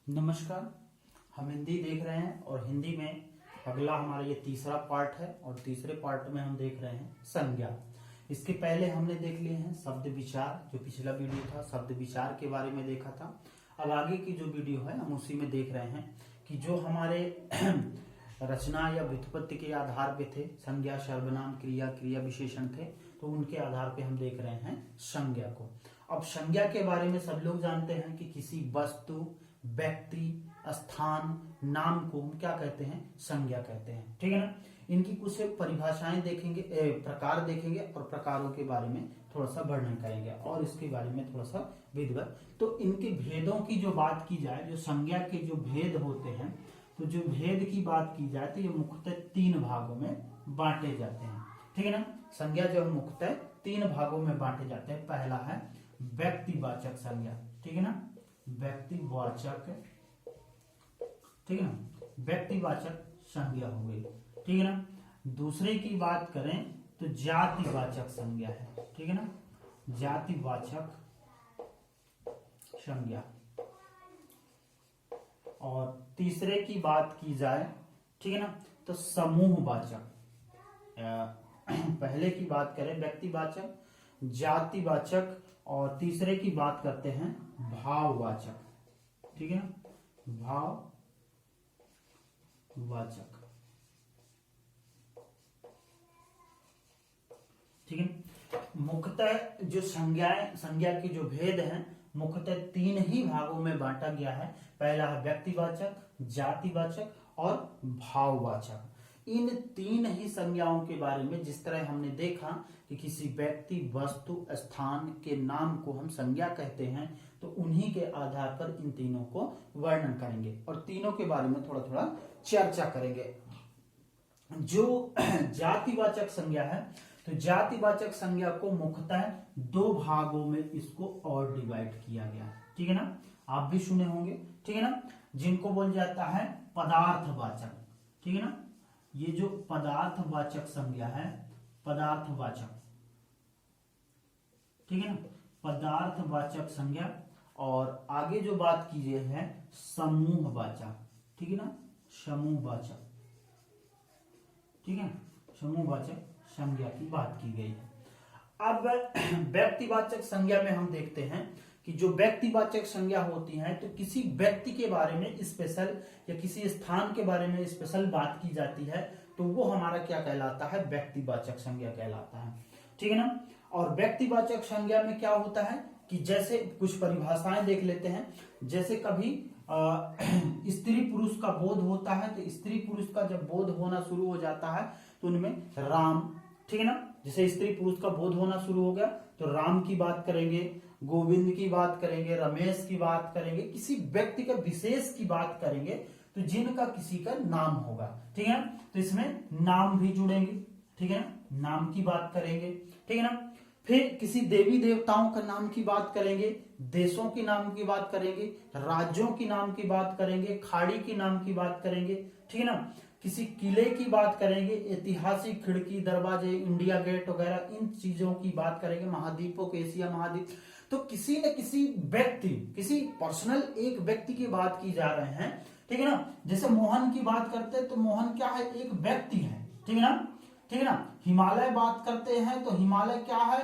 नमस्कार। हम हिंदी देख रहे हैं और हिंदी में अगला हमारा ये तीसरा पार्ट है और तीसरे पार्ट में हम देख रहे हैं संज्ञा। इसके पहले हमने देख लिए हैं शब्द विचार, जो पिछला वीडियो था शब्द विचार के बारे में देखा था। अब आगे की जो वीडियो है हम उसी में देख रहे हैं कि जो हमारे रचना या व्युत्पत्ति के आधार पे थे संज्ञा, सर्वनाम, क्रिया, क्रिया विशेषण थे, तो उनके आधार पे हम देख रहे हैं संज्ञा को। अब संज्ञा के बारे में सब लोग जानते हैं कि किसी वस्तु, व्यक्ति, स्थान, नाम को हम क्या कहते हैं? संज्ञा कहते हैं। ठीक है ना। इनकी कुछ परिभाषाएं देखेंगे, प्रकार देखेंगे और प्रकारों के बारे में थोड़ा सा वर्णन करेंगे और इसके बारे में थोड़ा सा विधिवत। तो इनके भेदों की जो बात की जाए, जो संज्ञा के जो भेद होते हैं, तो जो भेद की बात की जाए तो ये मुख्यतः 3 भागों में बांटे जाते हैं। ठीक है ना। संज्ञा जो है मुख्यतः 3 भागों में बांटे जाते हैं। पहला है व्यक्तिवाचक संज्ञा। ठीक है ना। व्यक्तिवाचक, ठीक है ना, व्यक्तिवाचक संज्ञा हो गई। ठीक है ना। दूसरे की बात करें तो जातिवाचक संज्ञा है। ठीक है ना। जातिवाचक संज्ञा। और तीसरे की बात की जाए, ठीक है ना, तो समूहवाचक। पहले की बात करें व्यक्तिवाचक, जातिवाचक और तीसरे की बात करते हैं भाववाचक। ठीक है ना। भाववाचक। ठीक है। मुख्यतः जो संज्ञा के जो भेद हैं मुख्यतः 3 ही भागों में बांटा गया है। पहला है व्यक्तिवाचक, जातिवाचक और भाववाचक। इन 3 ही संज्ञाओं के बारे में जिस तरह हमने देखा कि किसी व्यक्ति, वस्तु, स्थान के नाम को हम संज्ञा कहते हैं, तो उन्हीं के आधार पर इन तीनों को वर्णन करेंगे और तीनों के बारे में थोड़ा थोड़ा चर्चा करेंगे। जो जातिवाचक संज्ञा है, तो जातिवाचक संज्ञा को मुख्यतः 2 भागों में इसको और डिवाइड किया गया। ठीक है ना। आप भी सुने होंगे। ठीक है ना। जिनको बोल जाता है पदार्थवाचक। ठीक है ना। ये जो पदार्थवाचक संज्ञा है, पदार्थवाचक, ठीक है ना, पदार्थवाचक संज्ञा। और आगे जो बात कीजिए है समूहवाचक। ठीक है ना। समूहवाचक। ठीक है। समूहवाचक संज्ञा की बात की गई है। अब व्यक्तिवाचक संज्ञा में हम देखते हैं कि जो व्यक्तिवाचक संज्ञा होती है तो किसी व्यक्ति के बारे में स्पेशल या किसी स्थान के बारे में स्पेशल बात की जाती है, तो वो हमारा क्या कहलाता है? व्यक्तिवाचक संज्ञा कहलाता है। ठीक है ना। और व्यक्तिवाचक संज्ञा में क्या होता है कि जैसे कुछ परिभाषाएं देख लेते हैं। जैसे कभी स्त्री पुरुष का बोध होता है, तो स्त्री पुरुष का जब बोध होना शुरू हो जाता है तो उनमें राम, ठीक है ना, जैसे स्त्री पुरुष का बोध होना शुरू हो गया तो राम की बात करेंगे, गोविंद की बात करेंगे, रमेश की बात करेंगे, किसी व्यक्ति का विशेष की बात करेंगे तो जिनका किसी का नाम होगा। ठीक है ना। तो इसमें नाम भी जुड़ेंगे। ठीक है ना। नाम की बात करेंगे। ठीक है ना। फिर किसी देवी देवताओं का नाम की बात करेंगे, देशों के नाम की बात करेंगे, राज्यों की नाम की बात करेंगे, खाड़ी की नाम की बात करेंगे। ठीक है ना। किसी किले की बात करेंगे, ऐतिहासिक खिड़की, दरवाजे, इंडिया गेट वगैरह इन चीजों की बात करेंगे, महाद्वीपों के, एशिया महाद्वीप। तो किसी न किसी व्यक्ति, किसी पर्सनल एक व्यक्ति की बात की जा रहे हैं। ठीक है ना। जैसे मोहन की बात करते हैं तो मोहन क्या है? एक व्यक्ति है। ठीक है ना। ठीक है ना। हिमालय बात करते हैं तो हिमालय क्या है?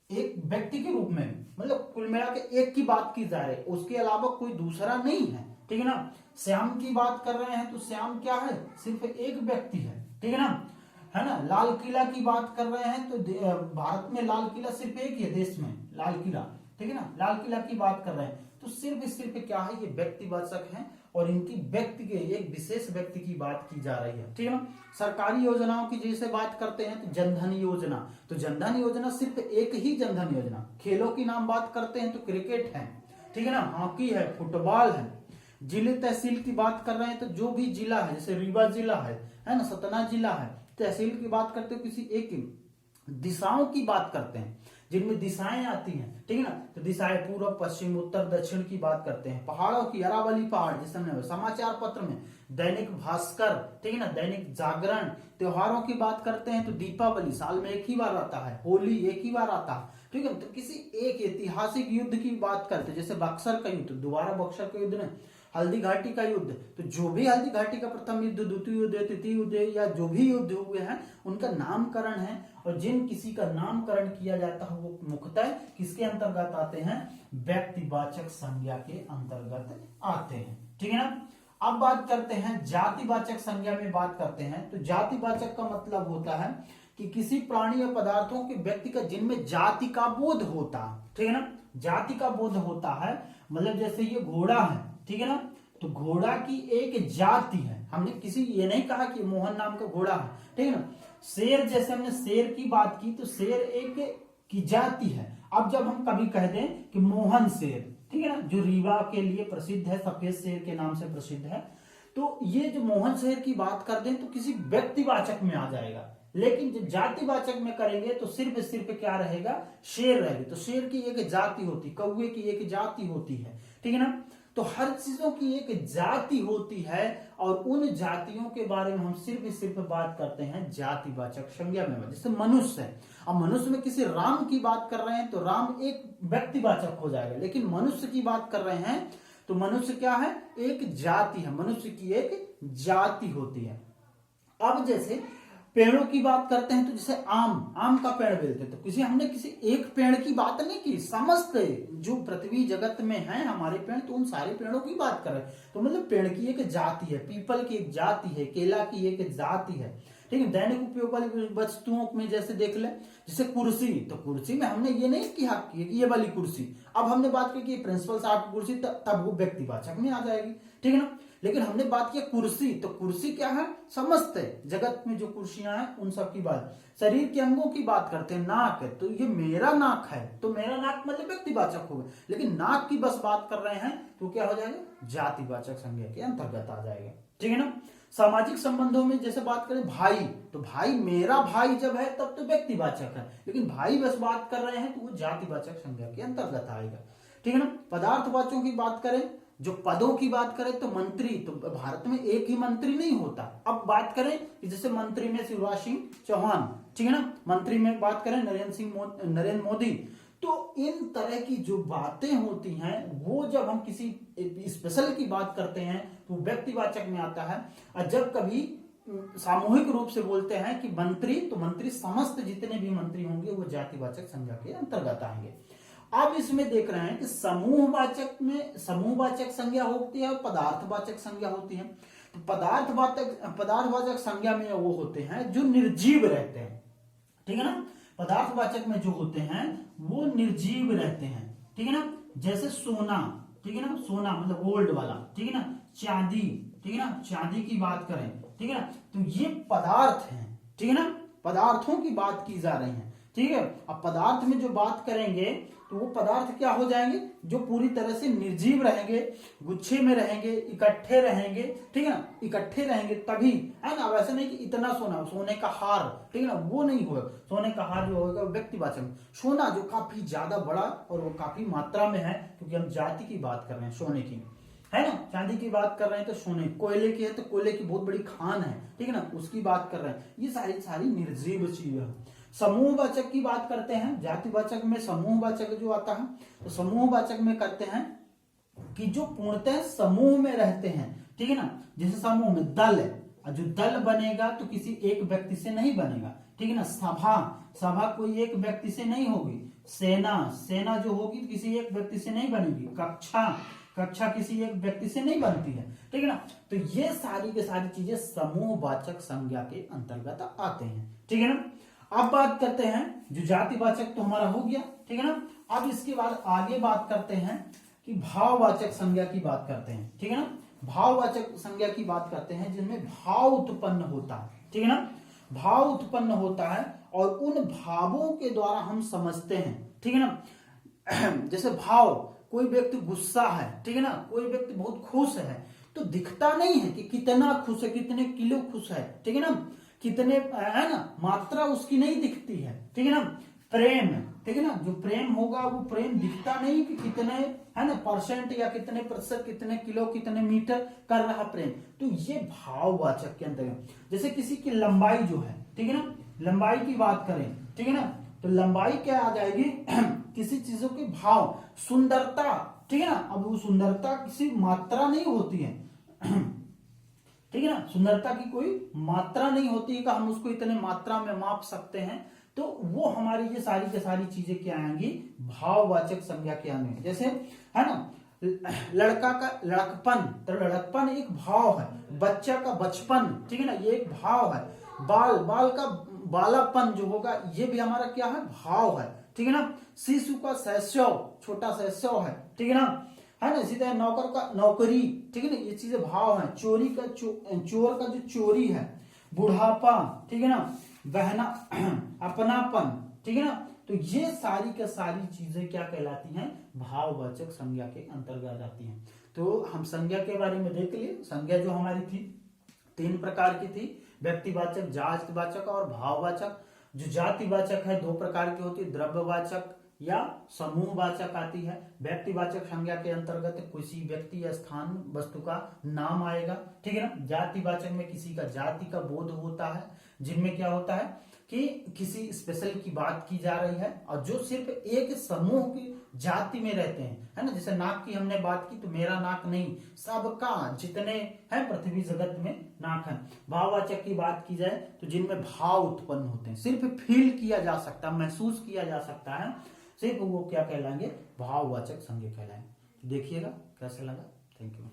एक व्यक्ति के रूप में, मतलब कुल मिला के एक की बात की जा रही है, उसके अलावा कोई दूसरा नहीं है। ठीक है ना। श्याम की बात कर रहे हैं तो श्याम क्या है? सिर्फ एक व्यक्ति है। ठीक है ना। है ना। लाल किला की बात कर रहे हैं तो भारत में लाल किला सिर्फ एक ही है, देश में लाल किला। ठीक है ना। लाल किला की बात कर रहे हैं तो सिर्फ क्या है? ये व्यक्तिवाचक है और इनकी व्यक्ति के, एक विशेष व्यक्ति की बात की जा रही है। ठीक है ना। सरकारी योजनाओं की जैसे बात करते हैं तो जनधन योजना, तो जनधन योजना सिर्फ एक ही जनधन योजना। खेलों की नाम बात करते हैं तो क्रिकेट है, ठीक है ना, हॉकी है, फुटबॉल है। जिले तहसील की बात कर रहे हैं तो जो भी जिला है, जैसे रीवा जिला है ना, सतना जिला है, तहसील की बात करते हो किसी एक दिशाओं की बात करते हैं। जिनमें दिशाएं आती हैं, ठीक है ना। तो दिशाएं पूर्व पश्चिम उत्तर दक्षिण की बात करते हैं। पहाड़ों की अरावली पहाड़, जिस समय समाचार पत्र में दैनिक भास्कर, ठीक है ना, दैनिक जागरण। त्योहारों की बात करते हैं तो दीपावली साल में एक ही बार आता है, होली एक ही बार आता है, ठीक है। तो किसी एक ऐतिहासिक युद्ध की बात करते हैं, जैसे बक्सर का युद्ध, दोबारा बक्सर के युद्ध में हल्दी घाटी का युद्ध, तो जो भी हल्दी घाटी का प्रथम युद्ध, द्वितीय युद्ध, तृतीय युद्ध या जो भी युद्ध हुए हैं उनका नामकरण है। और जिन किसी का नामकरण किया जाता है वो मुख्यतः किसके अंतर्गत आते हैं, व्यक्तिवाचक संज्ञा के अंतर्गत आते हैं, ठीक है ना। अब बात करते हैं जातिवाचक संज्ञा में बात करते हैं। तो जातिवाचक का मतलब होता है कि किसी प्राणी या पदार्थों के व्यक्ति का जिनमें जाति का बोध होता है, ठीक है ना, जाति का बोध होता है। मतलब जैसे ये घोड़ा है, ठीक है ना, तो घोड़ा की एक जाति है। हमने किसी ये नहीं कहा कि मोहन नाम का घोड़ा है, ठीक है ना। शेर, जैसे हमने शेर की बात की तो शेर एक की जाति है। अब जब हम कभी कह दें कि मोहन शेर, ठीक है ना, जो रीवा के लिए प्रसिद्ध है, सफेद शेर के नाम से प्रसिद्ध है, तो ये जो मोहन शेर की बात कर दें तो किसी व्यक्तिवाचक में आ जाएगा। लेकिन जब जातिवाचक में करेंगे तो सिर्फ क्या रहेगा, शेर रहेगी। तो शेर की एक जाति होती, कौवे की एक जाति होती है, ठीक है ना। तो हर चीजों की एक जाति होती है और उन जातियों के बारे में हम सिर्फ बात करते हैं जातिवाचक संज्ञा में। जैसे मनुष्य है, अब मनुष्य में किसी राम की बात कर रहे हैं तो राम एक व्यक्तिवाचक हो जाएगा, लेकिन मनुष्य की बात कर रहे हैं तो मनुष्य क्या है, एक जाति है, मनुष्य की एक जाति होती है। अब जैसे पेड़ों की बात करते हैं तो जैसे आम का पेड़ बोलते हैं, तो हमने किसी एक पेड़ की बात नहीं की, समस्त जो पृथ्वी जगत में है हमारे पेड़, तो उन सारे पेड़ों की बात कर रहे हैं। तो मतलब पेड़ की एक जाति है, पीपल की एक जाति है, केला की एक जाति है, ठीक है। दैनिक उपयोग वाली वस्तुओं में जैसे देख ले, जैसे कुर्सी, तो कुर्सी में हमने ये नहीं किया कि ये वाली कुर्सी, अब हमने बात की प्रिंसिपल साहब की कुर्सी, तब वो व्यक्तिवाचक में आ जाएगी, ठीक है ना। लेकिन हमने बात किया कुर्सी, तो कुर्सी क्या है, समस्त है जगत में जो कुर्सियां हैं उन सब की बात। शरीर के अंगों की बात करते हैं, नाक है, तो ये मेरा नाक है, तो मेरा नाक मतलब व्यक्तिवाचक होगा। लेकिन नाक की बस बात कर रहे हैं तो क्या हो जाएगा, जातिवाचक संज्ञा के अंतर्गत आ जाएगा, ठीक है ना। सामाजिक संबंधों में जैसे बात करें भाई, तो भाई मेरा भाई जब है तब तो व्यक्तिवाचक है, लेकिन भाई बस बात कर रहे हैं तो वो जातिवाचक संज्ञा के अंतर्गत आएगा, ठीक है ना। पदार्थवाचकों की बात करें, जो पदों की बात करें तो मंत्री, तो भारत में एक ही मंत्री नहीं होता। अब बात करें कि जैसे मंत्री में शिवराज सिंह चौहान, ठीक है ना, मंत्री में बात करें नरेंद्र मोदी। तो इन तरह की जो बातें होती हैं वो जब हम किसी स्पेशल की बात करते हैं तो व्यक्तिवाचक में आता है। और जब कभी सामूहिक रूप से बोलते हैं कि मंत्री, तो मंत्री समस्त जितने भी मंत्री होंगे वो जातिवाचक संज्ञा के अंतर्गत आएंगे। अब इसमें देख रहे हैं कि समूहवाचक में समूहवाचक संज्ञा होती है और पदार्थवाचक संज्ञा होती है। तो पदार्थवाचक संज्ञा में वो होते हैं जो निर्जीव रहते हैं, ठीक है ना। पदार्थवाचक में जो होते हैं वो निर्जीव रहते हैं, ठीक है ना। जैसे सोना, ठीक है ना, सोना मतलब गोल्ड वाला, ठीक है ना। चांदी, ठीक है ना, चांदी की बात करें, ठीक है ना, तो ये पदार्थ हैं, ठीक है ना, पदार्थों की बात की जा रही है, ठीक है। अब पदार्थ में जो बात करेंगे तो वो पदार्थ क्या हो जाएंगे, जो पूरी तरह से निर्जीव रहेंगे, गुच्छे में रहेंगे, इकट्ठे रहेंगे, ठीक है ना, इकट्ठे रहेंगे तभी, है ना। वैसे नहीं कि इतना सोना, सोने का हार, ठीक है ना, वो नहीं होगा। सोने का हार जो होगा व्यक्तिवाचक, सोना जो काफी ज्यादा बड़ा और वो काफी मात्रा में है, क्योंकि हम जाति की बात कर रहे हैं सोने की, है ना। चांदी की बात कर रहे हैं तो सोने, कोयले की है तो कोयले की बहुत बड़ी खान है, ठीक है ना, उसकी बात कर रहे हैं। ये सारी निर्जीव चीजें हैं। समूहवाचक की बात करते हैं, जातिवाचक में समूहवाचक जो आता है, तो समूहवाचक में करते हैं कि जो पूर्णतः समूह में रहते हैं, ठीक है ना। जैसे समूह में दल है, और जो दल बनेगा तो किसी एक व्यक्ति से नहीं बनेगा, ठीक है ना। सभा कोई एक व्यक्ति से नहीं होगी। सेना जो होगी तो किसी एक व्यक्ति से नहीं बनेगी। कक्षा किसी एक व्यक्ति से नहीं बनती है, ठीक है ना। तो ये सारी की सारी चीजें समूहवाचक संज्ञा के अंतर्गत आते हैं, ठीक है ना। अब बात करते हैं जो जातिवाचक तो हमारा हो गया, ठीक है ना। अब इसके बाद आगे बात करते हैं कि भाववाचक संज्ञा की बात करते हैं, ठीक है ना। भाववाचक संज्ञा की बात करते हैं जिनमें भाव उत्पन्न होता है, ठीक है ना। भाव उत्पन्न होता है और उन भावों के द्वारा हम समझते हैं, ठीक है ना। जैसे भाव, कोई व्यक्ति गुस्सा है, ठीक है ना, कोई व्यक्ति बहुत खुश है, तो दिखता नहीं है कि कितना खुश है, कितने किलो खुश है, ठीक है ना, कितने, है ना, मात्रा उसकी नहीं दिखती है, ठीक है ना। ठीक है ना, जो प्रेम होगा वो प्रेम दिखता नहीं कि कितने है ना परसेंट या कितने प्रतिशत, कितने किलो, कितने मीटर कर रहा प्रेम। तो ये भाववाचक के अंतर्गत। जैसे किसी की लंबाई जो है, ठीक है ना, लंबाई की बात करें, ठीक है ना, तो लंबाई क्या आ जाएगी किसी चीजों के भाव। सुंदरता, ठीक है ना, अब वो सुंदरता किसी मात्रा नहीं होती है ठीक है ना, सुंदरता की कोई मात्रा नहीं होती है कि हम उसको इतने मात्रा में माप सकते हैं। तो वो हमारी ये सारी की सारी चीजें क्या आएंगी, भाववाचक संज्ञा के आएंगे। जैसे है ना, लड़का का लड़कपन, तो लड़कपन एक भाव है। बच्चा का बचपन, ठीक है ना, ये एक भाव है। बाल का बालापन जो होगा ये भी हमारा क्या है, भाव है, ठीक है ना। शिशु का शैशव, छोटा शैशव है, ठीक है ना, है ना। इसी तरह नौकर का नौकरी, ठीक है ना, ये चीजें भाव है। चोरी का चोर का जो चोरी है, बुढ़ापा, ठीक है ना, बहना, अपनापन, ठीक है ना। तो ये सारी के सारी चीजें क्या कहलाती हैं, भाववाचक संज्ञा के अंतर्गत आती हैं। तो हम संज्ञा के बारे में देख लिए। संज्ञा जो हमारी थी 3 प्रकार की थी, व्यक्तिवाचक, जातिवाचक और भाववाचक। जो जातिवाचक है 2 प्रकार की होती है, द्रव्यवाचक या समूहवाचक आती है। व्यक्तिवाचक संज्ञा के अंतर्गत किसी व्यक्ति या स्थान वस्तु का नाम आएगा, ठीक है ना। जातिवाचक में किसी का जाति का बोध होता है, जिनमें क्या होता है कि किसी स्पेशल की बात की जा रही है और जो सिर्फ एक समूह की जाति में रहते हैं, है ना। जैसे नाक की हमने बात की, तो मेरा नाक नहीं, सबका, जितने हैं पृथ्वी जगत में नाक है। भाववाचक की बात की जाए तो जिनमें भाव उत्पन्न होते हैं, सिर्फ फील किया जा सकता, महसूस किया जा सकता है, सिर्फ वो क्या कहलाएंगे, भाववाचक संज्ञा कहलाएंगे। देखिएगा कैसे लगा। Thank you.